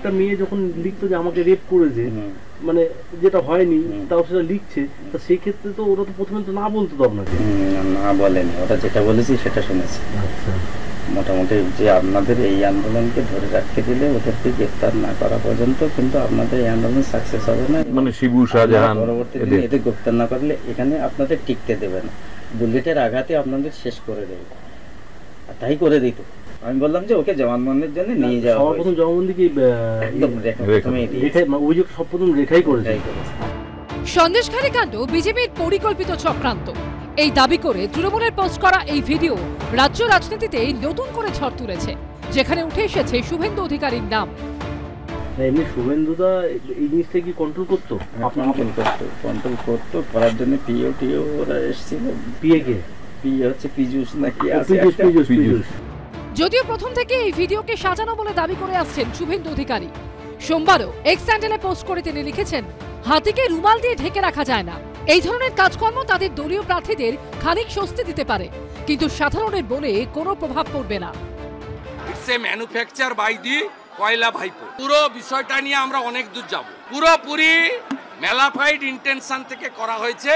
একটা মেয়ে যখন লিখতো যে আমাকে রেপ করেছে, মানে যেটা হয়নি তাও সেটা লিখছে, তা সেই ক্ষেত্রে তো ওরা তো প্রথমে তো না বলতো তো আপনাকে। না বলেনি, ওটা যেটা বলেছি সেটা শুনেছি। আচ্ছা, মোটামুটি যে আপনাদের এই আন্দোলনকে ধরে রাখতে দিলে ওদেরকে গ্রেফতার না করা পর্যন্ত কিন্তু আপনাদের এই আন্দোলন সাকসেস হবে না, মানে শিবু শাহজাহান পরবর্তী দিনে এদের গ্রেফতার না করলে এখানে আপনাদের টিকতে দেবে না, বুলেটের আঘাতে আপনাদের শেষ করে দেবে। আর তাই করে দিত। আমি বললাম যে ওকে জবানবন্দির জন্য নিয়ে যাওয়া। সবার প্রথম জবানবন্দি কি একদম অভিযোগ সব প্রথম রেখাই করেছে। সন্দেশখালী কাণ্ড বিজেপির পরিকল্পিত চক্রান্ত, এই দাবি করে তৃণমূলের পোস্ট করা এই ভিডিও রাজ্য রাজনীতিতে নতুন করে ঝড় তুলেছে, যেখানে উঠে এসেছে শুভেন্দু অধিকারীর নাম। এমনি শুভেন্দুদা এই জিনিসটা কি কন্ট্রোল করতো? কন্ট্রোল করতো, করার জন্য পিও ওরা এসেছিল। পিএ কে? পিএ হচ্ছে পীযূষ নাকি আছে। যদিও প্রথম থেকে এই ভিডিওকে সাজানো বলে দাবি করে আসছেন শুভেন্দু অধিকারী। সোমবারও এক্স হ্যান্ডেলে পোস্ট করে তিনি লিখেছেন, হাতিকে রুমাল দিয়ে ঢেকে রাখা যায় না। এই ধরনের কাজকর্ম তাদের দলীয় প্রার্থীদের খানিক স্বস্তি দিতে পারে, কিন্তু সাধারণের মনে কোনো প্রভাব পড়বে না। It's a manufacture by the কয়লা ভাইপো। পুরো বিষয়টা নিয়ে আমরা অনেক দূর যাব, পুরোপুরি ম্যালাফাইড ইন্টেনশন থেকে করা হয়েছে।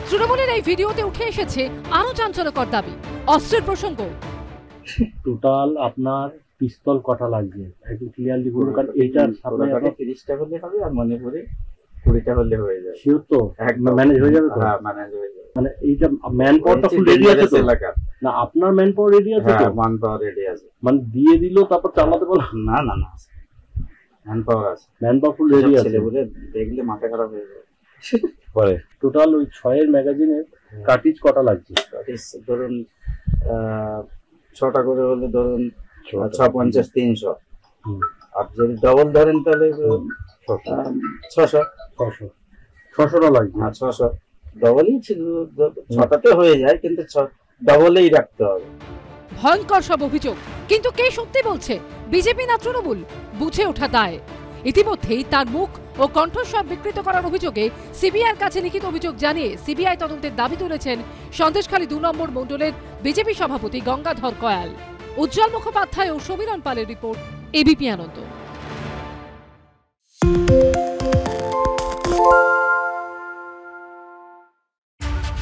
তৃণমূলের এই ভিডিওতে উঠে এসেছে আরো চাঞ্চল্যকর দাবি, অস্ত্রের প্রসঙ্গ। টোটাল আপনার পিস্তল কটা লাগবে একটু ক্লিয়ারলি বলুন, কারণ এইটার সামনে 30টা হলে হবে আর মনে পড়ে 20টা হলে হয়ে যাবে। শিওর তো একদম ম্যানেজ হয়ে যাবে তো? হ্যাঁ, ম্যানেজ হয়ে যাবে। মানে এইটা ম্যান পাওয়ারটা ফুল রেডি আছে তো? না আপনার ম্যান পাওয়ার রেডি আছে তো? ম্যান পাওয়ার রেডি আছে, মানে দিয়ে দিল তারপর চালাতে বলো? না ম্যান পাওয়ার আছে, ম্যান পাওয়ার ফুল রেডি আছে। ছেলেগুলো দেখলে মাথা খারাপ হয়ে যাবে। পরে টোটাল ওই 6 ম্যাগাজিনের কার্টিজ কটা লাগছে? কার্টিজ ধরুন 6টা করে হলে ধরুন 650 300, আর যদি ডবল ধরেন তাহলে 600টা লাগবে। 600 ডবলই ছিল, 6টাতে হয়ে যায়, কিন্তু ডবলেই রাখতে হবে। ভয়ঙ্কর সব অভিযোগ, কিন্তু কে সত্যি বলছে, বিজেপি না তৃণমূল? বুঝে ওঠা দায়। ইতিমধ্যেই তার মুখ ও কণ্ঠস্বর বিকৃত করার অভিযোগে সিবিআইয়ের কাছে লিখিত অভিযোগ জানিয়ে সিবিআই তদন্তের দাবি তুলেছেন সন্দেশখালী 2 নম্বর মণ্ডলের বিজেপি সভাপতি গঙ্গাধর কয়াল। উজ্জ্বল মুখোপাধ্যায় ও সমীরণ পালের রিপোর্ট, এবিপি আনন্দ।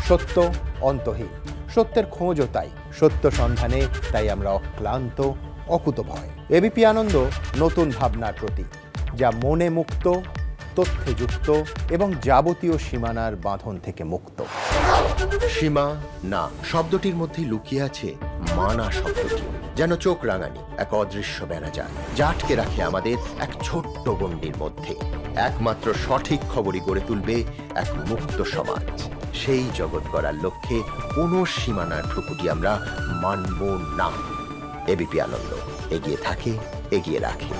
সত্য অন্তহীন, সত্যের খোঁজও তাই, সত্য সন্ধানে তাই আমরা অক্লান্ত, অকুতভয়। এবিপি আনন্দ নতুন ভাবনার প্রতীক, যা মনে মুক্ত, তথ্যে যুক্ত এবং যাবতীয় সীমানার বাঁধন থেকে মুক্ত। সীমা না শব্দটির মধ্যে লুকিয়ে আছে মানা শব্দটি, যেন চোখ রাঙানি এক অদৃশ্য বেড়াজাল, যা আটকে রাখে আমাদের এক ছোট্ট গণ্ডির মধ্যে। একমাত্র সঠিক খবরই গড়ে তুলবে এক মুক্ত সমাজ। সেই জগৎ গড়ার লক্ষ্যে কোনো সীমানার ঠুকুটি আমরা মানব না। এবিপি আনন্দ এগিয়ে থাকে, এগিয়ে রাখে।